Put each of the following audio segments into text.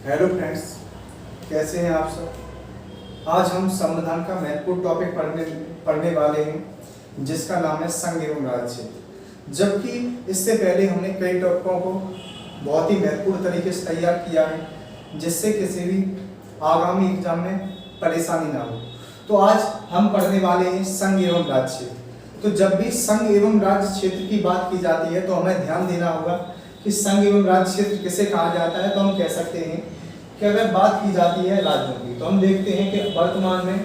Hello friends, कैसे हैं आप सब। आज हम संविधान का महत्वपूर्ण टॉपिक पढ़ने वाले हैं जिसका नाम है संघ एवं राज्य क्षेत्र। जबकि इससे पहले हमने कई टॉपिकों को बहुत ही महत्वपूर्ण तरीके से तैयार किया है जिससे किसी भी आगामी एग्जाम में परेशानी ना हो। तो आज हम पढ़ने वाले हैं संघ एवं राज्य क्षेत्र। तो जब भी संघ एवं राज्य क्षेत्र की बात की जाती है तो हमें ध्यान देना होगा कि संघ एवं राज्य क्षेत्र किसे कहा जाता है। तो हम कह सकते हैं कि अगर बात की जाती है राज्यों की तो हम देखते हैं कि वर्तमान में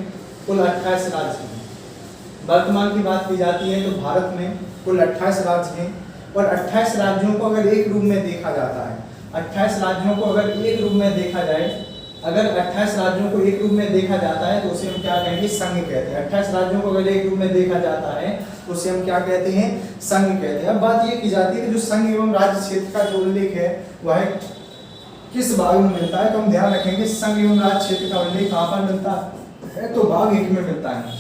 कुल 28 राज्य हैं। वर्तमान की बात की जाती है तो भारत में कुल 28 राज्य हैं और 28 राज्यों को अगर एक रूप में देखा जाता है, 28 राज्यों को अगर एक रूप में देखा जाए, अगर 28 राज्यों को एक रूप में देखा जाता है तो उसे हम क्या कहेंगे, संघ कहते हैं। 28 राज्यों को अगर एक रूप में देखा जाता है तो उसे हम क्या कहते हैं, संघ कहते हैं। अब बात ये की जाती है कि जो संघ एवं राज्य क्षेत्र का जो उल्लेख है वह किस भाग में मिलता है। तो हम ध्यान रखेंगे संघ एवं राज्य क्षेत्र का उल्लेख कहाँ पर मिलता है, तो भाग 1 में मिलता है।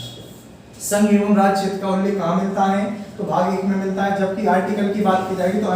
संघ एवं राज्य क्षेत्र का उल्लेख कहाँ मिलता है, तो भाग 1 में मिलता है। जबकि आर्टिकल की बात की जाएगी तो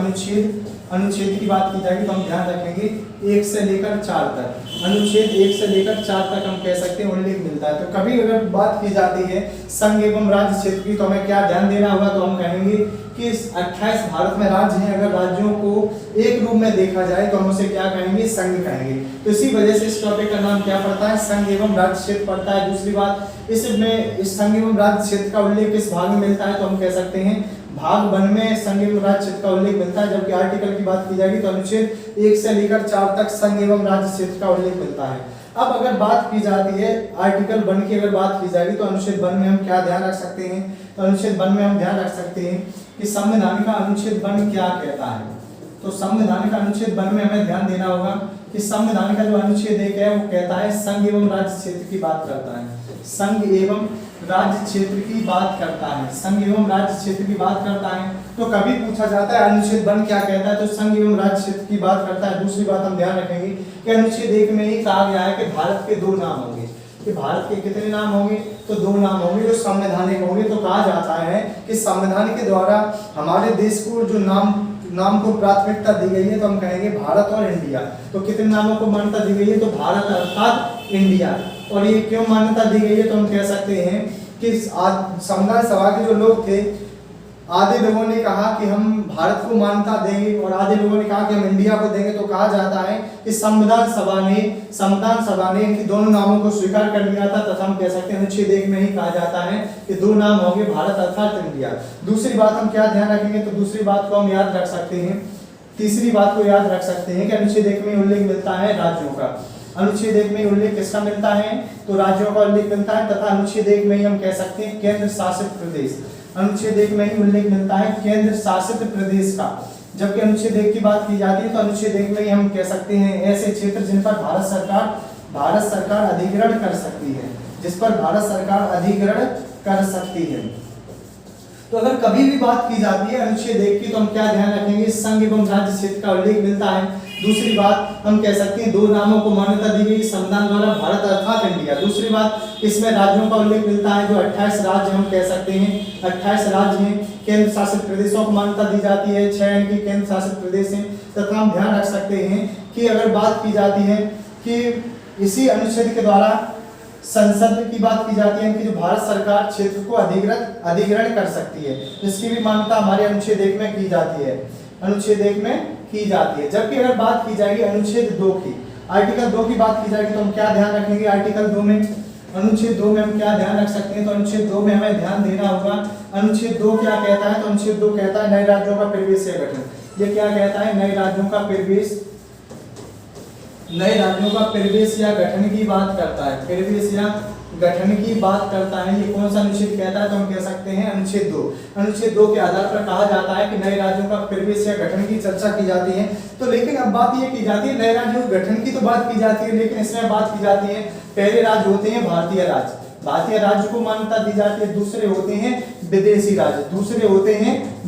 अनुच्छेद की बात की जाएगी तो हम ध्यान रखेंगे 1 से लेकर 4 तक, अनुच्छेद 1 से लेकर 4 तक हम कह सकते हैं उल्लेख मिलता है। तो कभी अगर बात की जाती है संघ एवं राज्य क्षेत्र की तो हमें क्या ध्यान देना होगा, तो हम कहेंगे कि 28 भारत में राज्य हैं, अगर राज्यों को एक रूप में देखा जाए तो हम उसे क्या कहेंगे, संघ कहेंगे। तो इसी वजह से इस टॉपिक का नाम क्या पड़ता है, संघ एवं राज्य क्षेत्र पड़ता है। दूसरी बात, इसमें इस संघ एवं राज्य क्षेत्र का उल्लेख किस भाग में मिलता है, तो हम कह सकते हैं भाग 1 में संघ एवं राज्य क्षेत्र का उल्लेख मिलता है। जबकि आर्टिकल की बात की जाएगी तो अनुच्छेद 1 से लेकर 4 तक संघ एवं राज्य क्षेत्र का उल्लेख मिलता है। अब अगर बात की जाती है आर्टिकल 1 की, अगर बात की जाएगी तो अनुच्छेद 1 में हम क्या ध्यान रख सकते हैं, तो अनुच्छेद 1 में हम ध्यान रख सकते हैं कि संविधान का अनुच्छेद 1 क्या कहता है। तो संविधान का अनुच्छेद 1 में हमें ध्यान देना होगा कि संविधान का जो अनुच्छेद 1 है वो कहता है संघ एवं राज्य क्षेत्र की बात करता है, संघ एवं राज्य क्षेत्र की बात करता है, संघ एवं राज्य क्षेत्र की बात करता है। तो कभी पूछा जाता है अनुच्छेद 1 क्या कहता है, तो संघ एवं राज्य क्षेत्र की बात करता है। दूसरी बात हम ध्यान रखेंगे कि अनुच्छेद 1 में ही कहा गया है कि भारत के 2 नाम होंगे, कि भारत के कितने नाम होंगे, तो 2 नाम होंगे जो संवैधानिक होंगे। तो कहा जाता है कि संविधान के द्वारा हमारे देश को जो नाम को प्राथमिकता दी गई है तो हम कहेंगे भारत और इंडिया। तो कितने नामों को मान्यता दी गई है, तो भारत अर्थात इंडिया। और ये क्यों मान्यता दी गई है, तो हम कह सकते हैं कि संविधान सभा के जो लोग थे, आधे लोगों ने कहा कि हम भारत को मान्यता देंगे और आधे लोगों ने कहा कि हम इंडिया को देंगे। तो कहा जाता है कि संविधान सभा ने इनके दोनों नामों को स्वीकार कर लिया था तथा हम कह सकते हैं अनुच्छेद 1 में ही कहा जाता है कि 2 नाम होंगे, भारत अर्थात इंडिया। दूसरी बात हम क्या ध्यान रखेंगे, तो दूसरी बात को हम याद रख सकते हैं, तीसरी बात को याद रख सकते हैं कि अनुच्छेद 1 में उल्लेख मिलता है राज्यों का। अनुच्छेद 1 में उल्लेख किसका मिलता है, तो राज्यों का उल्लेख मिलता है। तथा अनुच्छेद 1 में ही हम कह सकते हैं केंद्र शासित प्रदेश, अनुच्छेद 1 में ही उल्लेख मिलता है केंद्र शासित प्रदेश का। जबकि अनुच्छेद 1 की बात की जाती है तो अनुच्छेद 1 में ही हम कह सकते हैं ऐसे क्षेत्र जिन पर भारत सरकार अधिग्रहण कर सकती है, जिस पर भारत सरकार अधिग्रहण कर सकती है। तो अगर कभी भी बात की जाती है अनुच्छेद 1 की तो हम क्या ध्यान रखेंगे, संघ एवं राज्य क्षेत्र का उल्लेख मिलता है। दूसरी बात हम कह सकते हैं 2 नामों को मान्यता दी गई संविधान द्वारा, भारत अर्थात इंडिया। दूसरी बात, इसमें राज्यों का उल्लेख मिलता है जो 28 राज्य हम कह सकते हैं 28 राज्य हैं। केंद्र शासित प्रदेशों को मान्यता दी जाती है, 6 इनके केंद्र शासित प्रदेश हैं। तथा हम ध्यान रख सकते हैं कि अगर बात की जाती है कि इसी अनुच्छेद के द्वारा संसद की बात की जाती है कि जो भारत सरकार क्षेत्र को अधिग्रहण कर सकती है, इसकी भी मान्यता हमारे अनुच्छेद 1 में की जाती है, अनुच्छेद 1 में की जाती है। जबकि अगर बात की जाएगी अनुच्छेद 2 की, आर्टिकल 2 की बात की जाएगी तो हम क्या ध्यान रखेंगे, आर्टिकल 2 में, अनुच्छेद 2 में हम क्या ध्यान रख सकते हैं, तो अनुच्छेद 2 में हमें ध्यान देना होगा। अनुच्छेद 2 क्या कहता है, तो अनुच्छेद 2 कहता है नए राज्यों का परिवेश या गठन। ये क्या कहता है, नए राज्यों का परिवेश या गठन की बात करता है, परिवेश या गठन की बात करता है। ये कौन सा अनुच्छेद कहता है, तो हम कह सकते हैं अनुच्छेद 2। अनुच्छेद 2 के आधार पर कहा जाता है कि नए राज्यों का परिवेश या गठन की चर्चा की जाती है। तो लेकिन अब बात ये की जाती है नए राज्यों के गठन की तो बात की जाती है, लेकिन इसमें बात की जाती है पहले राज्य होते हैं भारतीय राज्य को मान्यता दी जाती है। दूसरे होते हैं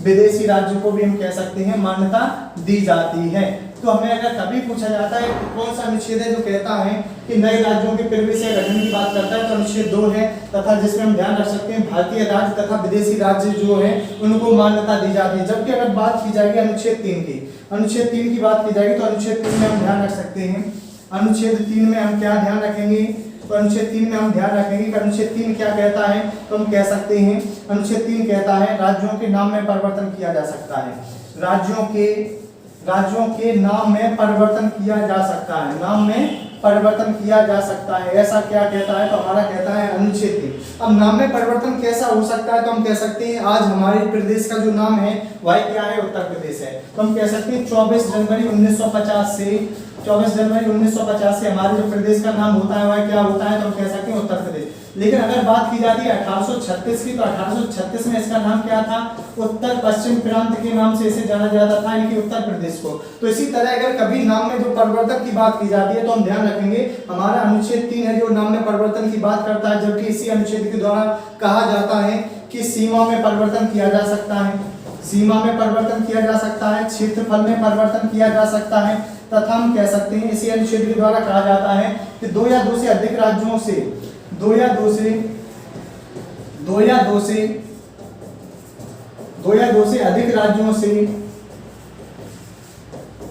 विदेशी राज्य को भी हम कह सकते हैं मान्यता दी जाती है। तो हमें अगर कभी पूछा जाता है कौन सा अनुच्छेद है जो कहता है कि नए राज्यों के परिवेश या गठन की बात करता है, तो अनुच्छेद 2 है। तथा जिसमें हम ध्यान रख सकते हैं भारतीय राज्य तथा विदेशी राज्य जो है उनको मान्यता दी जाती है। जबकि अगर बात की जाएगी अनुच्छेद 3 की बात की जाएगी तो अनुच्छेद 3 में हम ध्यान रख सकते हैं अनुच्छेद 3 में हम क्या ध्यान रखेंगे, तो अनुच्छेद 3 में हम ध्यान रखेंगे कि अनुच्छेद 3 क्या कहता है, तो हम कह सकते हैं अनुच्छेद 3 कहता है राज्यों के नाम में परिवर्तन किया जा सकता है। राज्यों के नाम में परिवर्तन किया जा सकता है, नाम में परिवर्तन किया जा सकता है, ऐसा क्या कहता है, तो हमारा कहता है अनुच्छेद 3। अब नाम में परिवर्तन कैसा हो सकता है, तो हम कह सकते हैं आज हमारे प्रदेश का जो नाम है वह क्या है, उत्तर प्रदेश है। तो हम कह सकते हैं 24 जनवरी 1950 से हमारे जो प्रदेश का नाम होता है वह क्या होता है, तो हम कह सकते हैं उत्तर प्रदेश। लेकिन अगर बात की जाती है 1836 की, तो 1836 में इसका नाम क्या था, उत्तर पश्चिम प्रांत के नाम से इसे जाना जाता था, यानी कि उत्तर प्रदेश को। तो इसी तरह अगर कभी नाम में जो परिवर्तन की बात की जाती है तो हम ध्यान रखेंगे हमारा अनुच्छेद 3 है जो नाम में परिवर्तन की बात करता है, जबकि इसी अनुच्छेद के द्वारा कहा जाता है कि सीमा में परिवर्तन किया जा सकता है, सीमा में परिवर्तन किया जा सकता है, क्षेत्रफल में परिवर्तन किया जा सकता है, तथा हम कह सकते हैं इसी अनुच्छेद के द्वारा कहा जाता है कि दो या दो से अधिक राज्यों से दो या दो से अधिक राज्यों से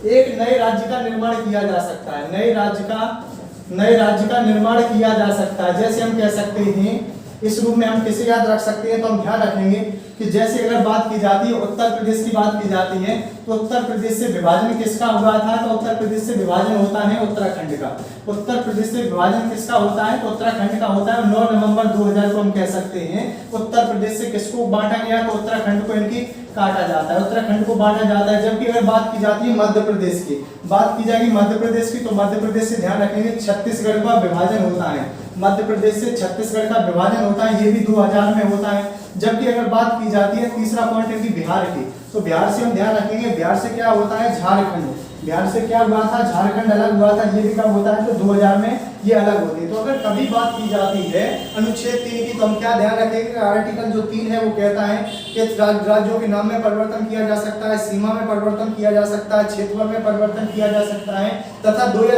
एक नए राज्य का निर्माण किया जा सकता है, नए राज्य का निर्माण किया जा सकता है। जैसे हम कह सकते हैं इस रूप में हम किसे याद रख सकते हैं, तो हम ध्यान रखेंगे कि जैसे अगर बात की जाती है उत्तर प्रदेश की बात की जाती है तो उत्तर प्रदेश से विभाजन किसका हुआ था, तो उत्तर प्रदेश से विभाजन होता है उत्तराखंड का। उत्तर प्रदेश से विभाजन किसका होता है, तो उत्तराखंड का होता है। 9 नवंबर 2000 को हम कह सकते हैं उत्तर प्रदेश से किसको बांटा गया, तो उत्तराखंड को इनकी काटा जाता है, उत्तराखंड को बांटा जाता है। जबकि अगर बात की जाती है मध्य प्रदेश की, बात की जाएगी मध्य प्रदेश की, तो मध्य प्रदेश से ध्यान रखेंगे छत्तीसगढ़ का विभाजन होता है, मध्य प्रदेश से छत्तीसगढ़ का विभाजन होता है, ये भी 2000 में होता है। जबकि अगर बात की जाती है तीसरा पॉइंट है कि बिहार की, तो बिहार से हम ध्यान रखेंगे बिहार से क्या होता है, झारखंड। बिहार से क्या हुआ था, झारखंड अलग हुआ था, ये भी कब होता है, तो 2000 में ये अलग होती है। तो अगर कभी बात की जाती है अनुच्छेद 3 की, तो हम क्या ध्यान रखेंगे, आर्टिकल जो 3 है वो कहता है कि राज्यों के नाम में परिवर्तन किया जा सकता है, सीमा में परिवर्तन किया जा सकता है, क्षेत्रफल में परिवर्तन किया जा सकता है, तथा दो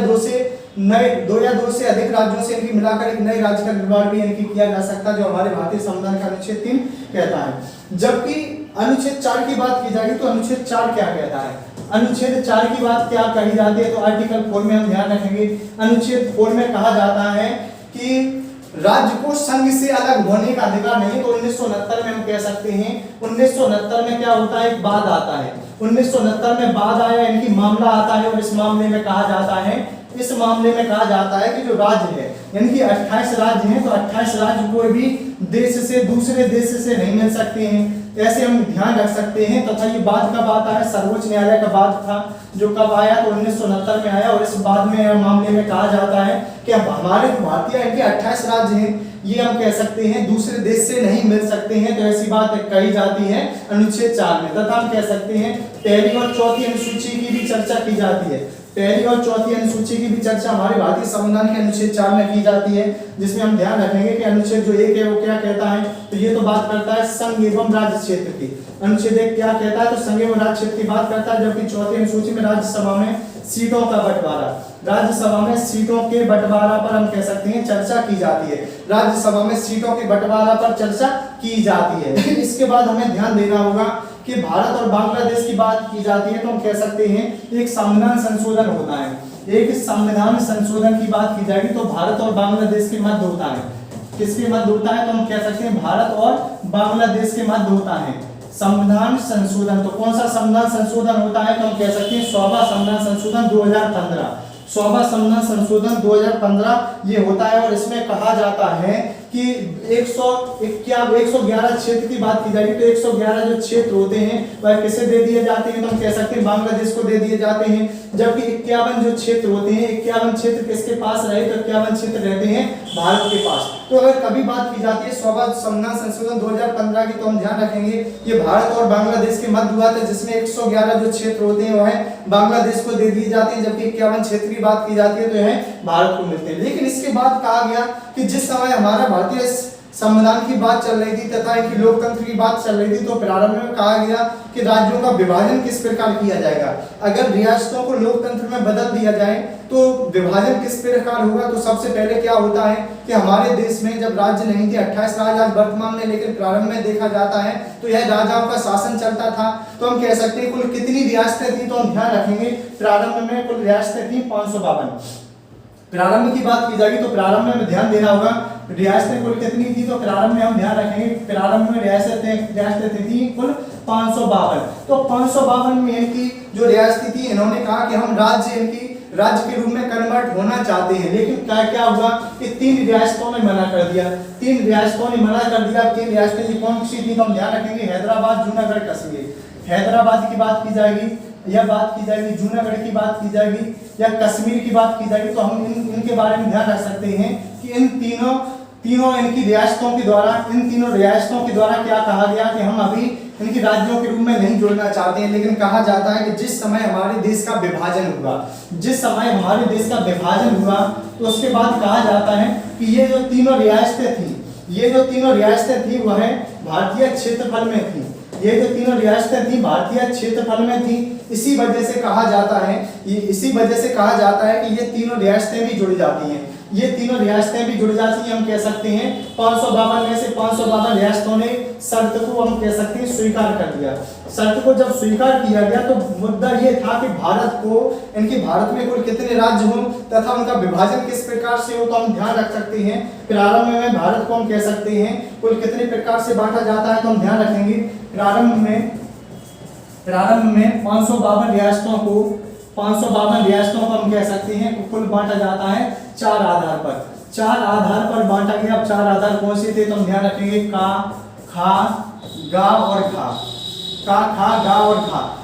या दो से अधिक राज्यों से इनकी मिलाकर एक नए राज्य का निर्माण भी इनकी किया जा सकता है, जो हमारे भारतीय संविधान का अनुच्छेद 3 कहता है। जबकि अनुच्छेद 4 की बात की जाएगी तो अनुच्छेद 4 क्या कहता है, अनुच्छेद 4 की बात क्या कही जाती है, तो आर्टिकल 4 में हम ध्यान रखेंगे। अनुच्छेद 4 में कहा जाता है कि राज्य को संघ से अलग होने का अधिकार नहीं। तो 1969 में हम कह सकते हैं 1969 में क्या होता है, एक बाद आता है, 1969 में बाद आया, इनकी मामला आता है, और इस मामले में कहा जाता है कि जो राज्य है इनकी 28 राज्य हैं, तो 28 राज्य कोई भी देश से दूसरे देश से नहीं मिल सकते हैं, ऐसे हम ध्यान रख सकते हैं। तथा ये बाद कब आता है, सर्वोच्च न्यायालय का बाद था जो कब आया, तो 1969 में आया, और इस बाद में मामले में कहा जाता है कि अब हमारे भारतीय इनके 28 राज्य हैं, ये हम कह सकते हैं दूसरे देश से नहीं मिल सकते हैं। तो ऐसी बात कही जाती है अनुच्छेद 4 में। तथा हम कह सकते हैं पहली और चौथी अनुसूची की भी चर्चा की जाती है, पहली और चौथी अनुसूची की भी चर्चा हमारे भारतीय संविधान के अनुच्छेद 4 में की जाती है, जिसमें हम ध्यान रखेंगे कि अनुच्छेद जो 1 है वो क्या कहता है, तो ये तो बात करता है संघ एवं राज्य क्षेत्र की। अनुच्छेद 1 क्या कहता है, तो संघ एवं राज्य क्षेत्र की बात करता है। जबकि चौथी अनुसूची में राज्यसभा में सीटों का बंटवारा, राज्यसभा में सीटों के बंटवारा पर हम कह सकते हैं चर्चा की जाती है, राज्यसभा में सीटों के बंटवारा पर चर्चा की जाती है। इसके बाद हमें ध्यान देना होगा कि भारत और बांग्लादेश की बात की जाती है, तो हम कह सकते हैं एक संविधान संशोधन होता है, एक संविधान संशोधन की बात की जाएगी तो भारत और बांग्लादेश के मध्य होता है। किसके मध्य होता है, तो हम कह सकते हैं भारत और बांग्लादेश के मध्य होता है संविधान संशोधन। तो कौन सा संविधान संशोधन होता है, तो हम कह सकते हैं 100वां संविधान संशोधन 2015, 100वां संविधान संशोधन 2015 ये होता है। और इसमें कहा जाता है कि 111 क्षेत्र की बात की जाएगी तो 111 जो क्षेत्र होते हैं वह किसे दे दिए जाते हैं, तो हम कह सकते हैं बांग्लादेश को दे दिए जाते हैं। जबकि 51 जो क्षेत्र होते हैं, 51 क्षेत्र किसके पास रहे, तो 51 क्षेत्र रहते हैं भारत के पास। तो अगर कभी बात की जाती है 100वां संविधान संशोधन 2015 की, तो हम ध्यान रखेंगे ये भारत और बांग्लादेश के मध्य हुआ था, जिसमें 111 जो क्षेत्र होते हैं वह बांग्लादेश को दे दिए जाते हैं, जबकि 51 क्षेत्र की बात की जाती है तो यह भारत को मिलते हैं। लेकिन इसके बाद कहा गया कि जिस समय हमारा भारतीय संविधान की बात चल रही थी तथा इनकी लोकतंत्र की बात चल रही थी, तो प्रारंभ में कहा गया कि राज्यों का विभाजन किस प्रकार किया जाएगा। अगर रियासतों को लोकतंत्र में बदल दिया जाए तो विभाजन किस प्रकार होगा, तो सबसे पहले क्या होता है कि हमारे देश में जब राज्य नहीं थे 28 राज्य आज वर्तमान में, लेकिन प्रारंभ में देखा जाता है तो यह राजाओं का शासन चलता था। तो हम कह सकते हैं कुल कितनी रियासतें थी, तो हम ध्यान रखेंगे प्रारंभ में कुल रियासतें थी 552, प्रारंभ की बात की जाएगी तो प्रारंभ में ध्यान देना होगा, रियासतें कुल कितनी थी, तो प्रारंभ में हम ध्यान रखेंगे प्रारंभ में रियासतें थी कुल 552। तो 552 में इनकी जो रियासतें थी, इन्होंने कहा कि हम राज्य के रूप में कन्वर्ट होना चाहते हैं, लेकिन क्या हुआ कि 3 रियासतों ने मना कर दिया। 3 रियासतों ने मना कर दिया। 3 रियासतें कौन सी थी, तो हम ध्यान रखेंगे हैदराबाद, जूनागढ़, कश्मीर। हैदराबाद की बात की जाएगी या बात की जाएगी, जूनागढ़ की बात की जाएगी या कश्मीर की बात की जाएगी, तो हम इनके बारे में ध्यान रख सकते हैं कि इन तीनों इनकी रियासतों के द्वारा, इन तीनों रियासतों के द्वारा क्या कहा गया कि हम अभी इनकी राज्यों के रूप में नहीं जोड़ना चाहते हैं, लेकिन कहा जाता है कि जिस समय हमारे देश का विभाजन हुआ, जिस समय हमारे देश का विभाजन हुआ, तो उसके बाद कहा जाता है कि ये जो तीनों रियासतें थी वह भारतीय क्षेत्रफल में थी। ये जो तीनों रियासतें थी भारतीय क्षेत्रफल में थी। इसी वजह से कहा जाता है कि ये तीनों रियासतें भी जुड़ जाती हैं। हम कह सकते हैं 552 में से 552 रियासतों ने शर्त को हम कह सकते हैं स्वीकार कर दिया। शर्त को जब स्वीकार किया गया तो मुद्दा ये था कि भारत में कुल कितने राज्य हों तथा उनका विभाजन किस प्रकार से हो, तो हम ध्यान रख सकते हैं प्रारंभ में भारत को हम कह सकते हैं कुल कितने प्रकार से बांटा जाता है, तो हम ध्यान रखेंगे प्रारंभ में 552 रियासतों को हम कह सकते हैं कुल बांटा जाता है 4 आधार पर बांटा गया। अब 4 आधार कौन से थे, तो हम ध्यान रखेंगे का, खा, गा और घा।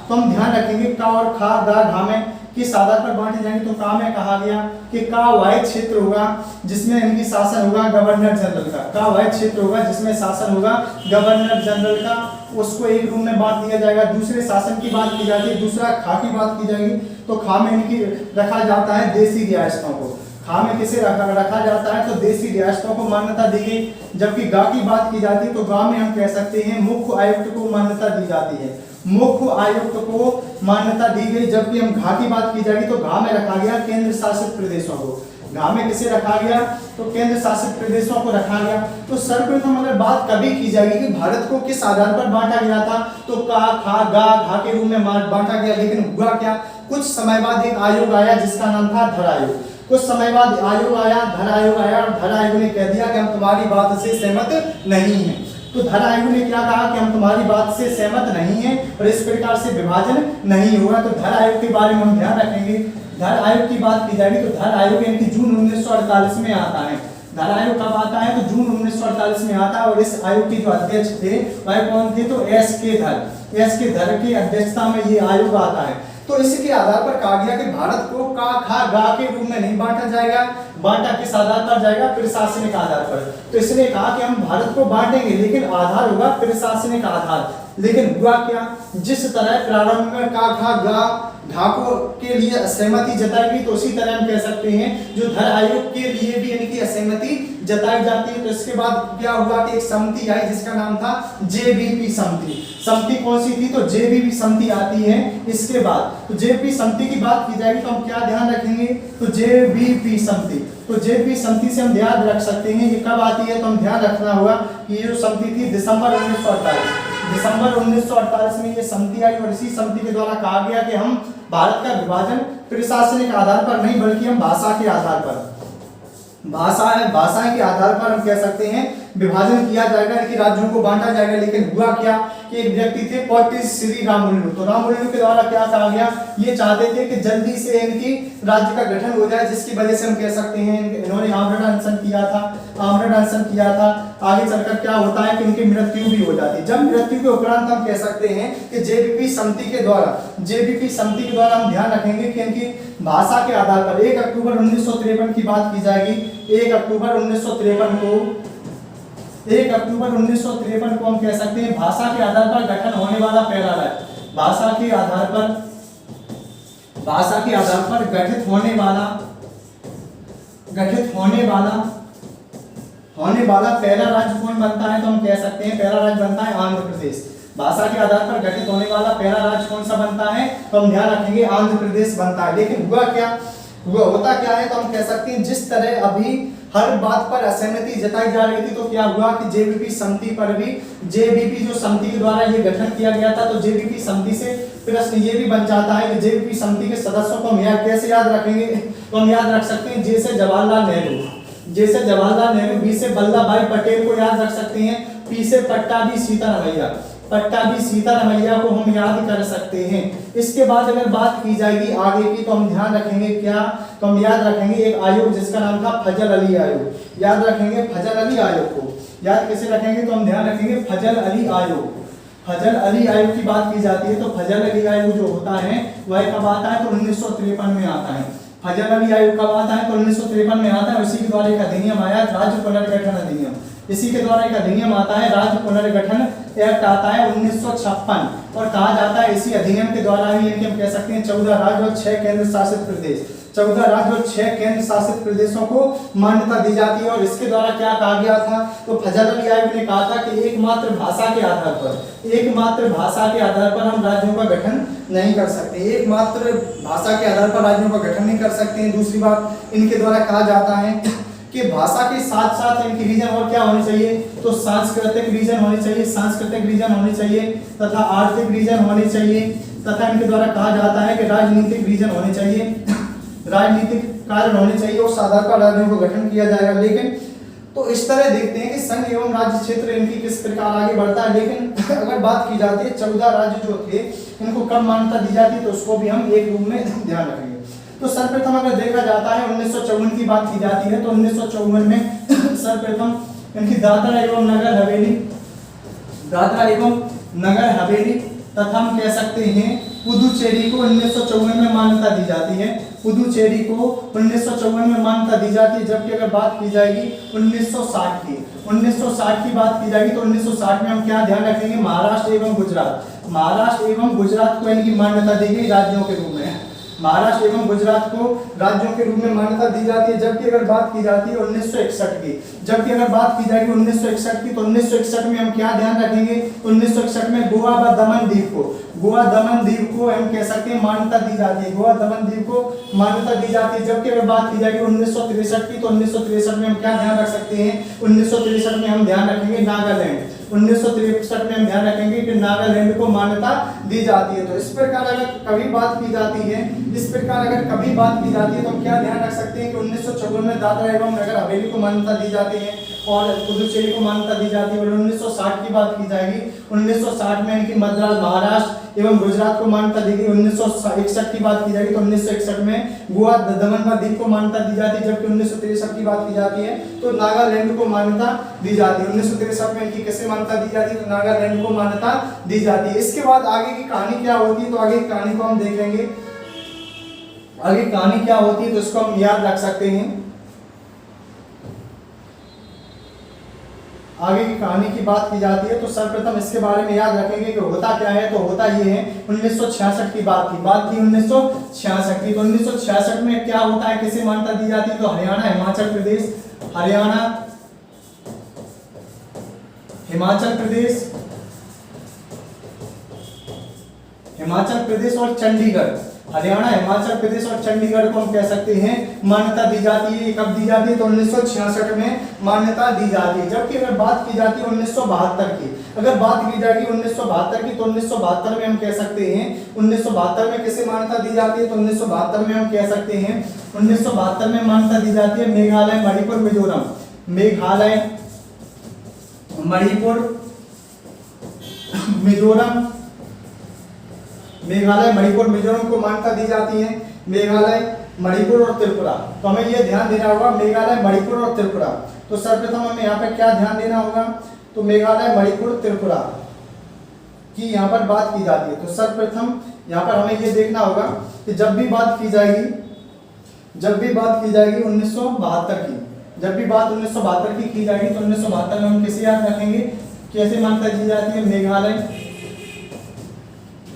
तो हम ध्यान रखेंगे का और खा, गा, घा में किस आधार पर बांटे जाएंगे, तो का में कहा गया कि का वह क्षेत्र होगा जिसमें इनकी शासन होगा गवर्नर जनरल का। का वह क्षेत्र होगा जिसमें शासन होगा गवर्नर जनरल का, उसको एक रूम में बांट दिया जाएगा। दूसरे शासन की बात की जाती है, दूसरा खा की बात की जाएगी, तो खा में इनकी रखा जाता है देशी रियासतों को। खा में किसे रखा जाता है, तो देशी रियासतों को मान्यता दी गई। जबकि गा की बात की जाती है तो गा में हम कह सकते हैं मुख्य आयुक्त को मान्यता दी जाती है, मुख्य आयुक्त को मान्यता दी गई। जबकि हम घा की बात की जाएगी तो घा में रखा गया केंद्र शासित प्रदेशों को। घा में किसे रखा गया, तो केंद्र शासित प्रदेशों को रखा गया। तो सर्वप्रथम अगर बात कभी की जाएगी कि भारत को किस आधार पर बांटा गया था, तो का, खा, गा, घा के रूप में बांटा गया। लेकिन हुआ क्या, कुछ समय बाद एक आयोग आया जिसका नाम था धर आयोग। कुछ समय बाद आयोग आया, धर आयोग आया, और धर आयोग ने कह दिया कि हम तुम्हारी बात से सहमत नहीं हैं। तो धर आयोग ने क्या कहा कि हम तुम्हारी बात से सहमत नहीं हैं और इस प्रकार से विभाजन नहीं होगा। तो धर आयोग के बारे में हम ध्यान रखेंगे। धर आयोग की बात की जाएगी तो धर आयोग इनकी जून 1948 में आता है। धर आयोग कब आता है, तो जून 1948 में आता है। और इस आयोग के जो अध्यक्ष थे वह कौन थे, तो एस के धर की अध्यक्षता में ये आयोग आता है। तो इसके आधार पर कहा गया कि भारत को का, खा, गा के रूप में नहीं बांटा जाएगा। बांटा किस आधार पर जाएगा, प्रशासनिक आधार पर। तो इसने कहा कि हम भारत को बांटेंगे लेकिन आधार होगा प्रशासनिक आधार। लेकिन हुआ क्या, जिस तरह प्रारंभ में का, खा, गा, घा को के लिए असहमति जताई गई, तो उसी तरह हम कह सकते हैं जो धर आयोग के लिए भी इनकी असहमति जताई जाती है। तो इसके बाद क्या हुआ कि एक समिति आई जिसका नाम था जेबीपी समिति। समिति कौन सी थी, तो जेबीपी समिति आती है इसके बाद। तो जेबीपी समिति की बात की जाएगी तो हम क्या ध्यान रखेंगे, तो जेबीपी समिति। तो जेबीपी समिति से हम ध्यान रख सकते हैं ये कब आती है, तो हम ध्यान रखना होगा कि ये जो समिति थी दिसंबर 1948 में ये समिति आई। और इसी समिति के द्वारा कहा गया कि हम भारत का विभाजन प्रशासनिक आधार पर नहीं बल्कि हम भाषा के आधार पर, भाषा के आधार पर हम कह सकते हैं विभाजन किया जाएगा, इनके राज्यों को बांटा जाएगा। लेकिन हुआ क्या कि एक व्यक्ति थे पॉटिस श्री रामुलु। तो रामुलु के द्वारा क्या कहा गया, ये चाहते थे कि जल्दी से इनकी राज्य का गठन हो जाए, जिसकी वजह से हम कह सकते हैं इन्होंने आमरण अनशन किया था। आगे चलकर क्या होता है कि इनकी मृत्यु भी हो जाती है। जब मृत्यु के उपरांत हम कह सकते हैं कि जेबीपी समिति के द्वारा हम ध्यान रखेंगे कि इनकी भाषा के आधार पर 1 अक्टूबर 1953 की बात की जाएगी। 1 अक्टूबर 1953 को हम कह सकते हैं भाषा के आधार पर गठन होने वाला पहला राज्य। भाषा के आधार पर गठित होने वाला पहला राज्य कौन बनता है, तो हम कह सकते हैं पहला राज्य बनता है आंध्र प्रदेश। भाषा के आधार पर गठित होने वाला पहला राज्य कौन सा बनता है, तो हम ध्यान रखेंगे आंध्र प्रदेश बनता है। लेकिन हुआ क्या, वो होता क्या है, तो हम कह सकते हैं जिस तरह अभी हर बात पर असहमति जताई जा रही थी, तो क्या हुआ कि जेबीपी समिति पर भी, जेबीपी जो समिति के द्वारा ये गठन किया गया था, तो जेबीपी समिति से प्रश्न ये भी बन जाता है कि जेबीपी समिति के सदस्यों को हम कैसे याद रखेंगे, तो हम याद रख सकते हैं जैसे जवाहरलाल नेहरू, जैसे जवाहरलाल नेहरू, बी से वल्लभ भाई पटेल को याद रख सकते हैं, पी से पट्टाभी सीतारमैया, पट्टाभी सीतारमैया को हम याद कर सकते हैं। इसके बाद अगर बात की जाएगी आगे की, तो हम ध्यान रखेंगे क्या, तो हम याद रखेंगे एक आयोग जिसका नाम था फजल अली आयोग, याद रखेंगे फजल अली आयोग को। याद कैसे रखेंगे, तो हम ध्यान रखेंगे फजल अली आयोग, फजल अली आयोग की बात की जाती है, तो फजल अली आयोग जो होता है वह कब आता है, तो 1953 में आता है। फजल अली आयोग कब आता है, तो 1953 में आता है। उसी के द्वारा एक अधिनियम आया, राज्य पुनर्गठन अधिनियम, इसी के द्वारा एक अधिनियम आता है, राज्य पुनर्गठन एक्ट आता है 1956, और कहा जाता है इसी अधिनियम के द्वारा ही इनके हम कह सकते हैं 14 राज्य और 6 केंद्र शासित प्रदेश, 14 राज्य और 6 केंद्र शासित प्रदेशों को मान्यता दी जाती है। और इसके द्वारा क्या कहा गया था, तो फजल अली आयोग ने कहा था कि एकमात्र भाषा के आधार पर, एकमात्र भाषा के आधार पर हम राज्यों का गठन नहीं कर सकते, एकमात्र भाषा के आधार पर राज्यों का गठन नहीं कर सकते हैं। दूसरी बात इनके द्वारा कहा जाता है कि भाषा के साथ साथ इनकी रीजन और क्या होनी चाहिए, तो सांस्कृतिक रीजन होनी चाहिए, सांस्कृतिक रीजन होनी चाहिए तथा आर्थिक रीजन होनी चाहिए, तथा इनके द्वारा कहा जाता है कि राजनीतिक रीजन होने चाहिए, राजनीतिक कारण होने चाहिए, और आधार पर राज्यों को गठन किया जाएगा। लेकिन तो इस तरह देखते हैं कि संघ एवं राज्य क्षेत्र इनकी किस प्रकार आगे बढ़ता है। लेकिन अगर बात की जाती है 14 राज्य जो थे इनको कब मान्यता दी जाती है, तो उसको भी हम एक रूप में ध्यान रखेंगे। तो सर्वप्रथम अगर देखा जाता है 1954 की बात की जाती है, तो 1954 में सर्वप्रथम इनकी दादरा एवं नगर हवेली, दादरा एवं नगर हवेली तथा हम कह सकते हैं पुदुचेरी को 1954 में मान्यता दी जाती है, पुदुचेरी को 1954 में मान्यता दी जाती है। जबकि अगर बात की जाएगी 1960 की, 1960 की बात की जाएगी, तो 1960 में हम क्या ध्यान रखेंगे, महाराष्ट्र एवं गुजरात, महाराष्ट्र एवं गुजरात को इनकी मान्यता दी गई राज्यों के रूप में, महाराष्ट्र एवं गुजरात को राज्यों के रूप में मान्यता दी जाती है। जबकि अगर बात की जाती है 1961 की, जबकि अगर बात की जाएगी 1961 की, तो 1961 में हम क्या ध्यान रखेंगे, 1961 में गोवा व दमन द्वीप को, गोवा दमन द्वीप को हम कह सकते हैं मान्यता दी जाती है, गोवा दमन द्वीप को मान्यता दी जाती है। जबकि अगर बात की जाएगी 1963 की, तो 1963 में हम क्या ध्यान रख सकते हैं, 1963 में हम ध्यान रखेंगे नागालैंड, 1963 में हम ध्यान रखेंगे कि नागालैंड को मान्यता दी जाती है। तो इस प्रकार अगर कभी बात की जाती है, इस प्रकार अगर कभी बात की जाती है, तो हम क्या ध्यान रख सकते हैं कि 1954 में दादरा एवं नगर हवेली को मान्यता दी जाती है और पुदुचेरी को मान्यता दी जाती है। और 1960 की बात की जाएगी, 1960 में इनकी मद्रास, महाराष्ट्र एवं गुजरात को मान्यता दी गई। 1961 की बात की जाएगी, तो 1961 में गोवा दमन व दीव को मान्यता दी जाती है। जबकि 1963 की बात की जाती है तो नागालैंड को मान्यता दी जाती है। 1963 में इनकी किसे मान्यता दी जाती है, तो नागालैंड को मान्यता दी जाती है। इसके बाद आगे की कहानी क्या होती है, तो आगे की कहानी को हम देखेंगे, आगे कहानी क्या होती है, तो इसको हम याद रख सकते हैं। आगे की कहानी की बात की जाती है, तो सर्वप्रथम इसके बारे में याद रखेंगे कि होता क्या है। तो होता ये है 1966 की बात थी 1966 की। तो 1966 में क्या होता है, किसे मान्यता दी जाती है, तो हरियाणा, हिमाचल प्रदेश, हरियाणा, हिमाचल प्रदेश, हिमाचल प्रदेश और चंडीगढ़, हरियाणा, हिमाचल प्रदेश और चंडीगढ़ को हम कह सकते हैं मान्यता दी जाती है। कब दी जाती है, तो 1966 में मान्यता दी जाती है। जबकि अगर बात की जाती है 1972 की, अगर बात की जाएगी 1972 की, तो 1972 में हम कह सकते हैं, 1972 में किसे मान्यता दी जाती है, तो 1972 में हम कह सकते हैं 1972 में मान्यता दी जाती है मेघालय, मणिपुर, मिजोरम, मेघालय, मणिपुर, मिजोरम, मेघालय, मणिपुर, मिजोरम को मान्यता दी जाती है, मेघालय, मणिपुर और त्रिपुरा। तो हमें यह ध्यान देना होगा मेघालय, मणिपुर और त्रिपुरा। तो सर्वप्रथम हमें यहाँ पे क्या ध्यान देना होगा, तो मेघालय, मणिपुर, त्रिपुरा की यहाँ पर बात की जाती है। तो सर्वप्रथम यहाँ पर हमें यह देखना होगा कि जब भी बात की जाएगी 1972 की, जब भी बात 1972 की जाएगी, तो 1972 में हम किसे याद रखेंगे, कैसे मान्यता दी जाती है, मेघालय,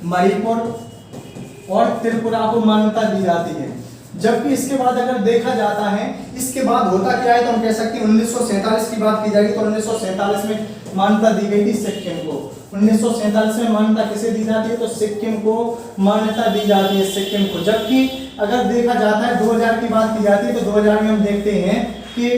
मणिपुर और त्रिपुरा को मान्यता दी जाती है। जबकि इसके बाद अगर देखा जाता है, इसके बाद होता क्या है, तो हम कह सकते हैं 1947 की बात की जाएगी, तो 1947 में मान्यता दी गई थी सिक्किम को। 1947 में मान्यता किसे दी जाती है, तो सिक्किम को मान्यता दी जाती है, सिक्किम को। जबकि अगर देखा जाता है 2000 की बात की जाती है तो 2000 में हम देखते हैं कि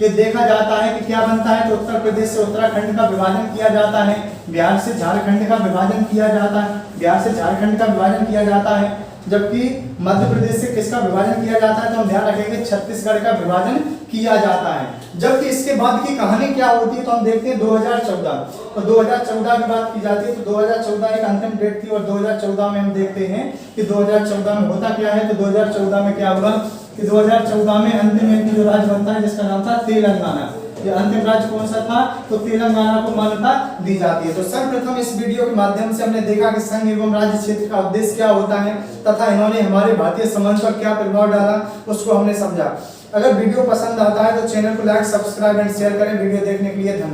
देखा जाता है कि क्या बनता है, तो उत्तर प्रदेश से उत्तराखंड का विभाजन किया जाता है, बिहार से झारखंड का विभाजन किया जाता है, बिहार से झारखंड का विभाजन किया जाता है, जबकि मध्य प्रदेश से किसका विभाजन किया जाता है, तो हम ध्यान रखेंगे छत्तीसगढ़ का विभाजन किया जाता है। जबकि इसके बाद की कहानी क्या होती है, तो हम देखते हैं 2014, तो 2014 की बात की जाती है तो 2014 एक अंतिम डेट थी, और 2014 में हम देखते हैं कि 2014 में होता क्या है, तो 2014 में क्या हुआ कि 2014 में अंतिम एक जो राज्य बनता है जिसका नाम था तेलंगाना। ये अंतिम राज्य कौन सा था, तो तेलंगाना को मान्यता दी जाती है। तो सर्वप्रथम इस वीडियो के माध्यम से हमने देखा कि संघ एवं राज्य क्षेत्र का उद्देश्य क्या होता है तथा इन्होंने हमारे भारतीय समाज पर क्या प्रभाव डाला उसको हमने समझा। अगर वीडियो पसंद आता है तो चैनल को लाइक, सब्सक्राइब एंड शेयर करें। वीडियो देखने के लिए धन्यवाद।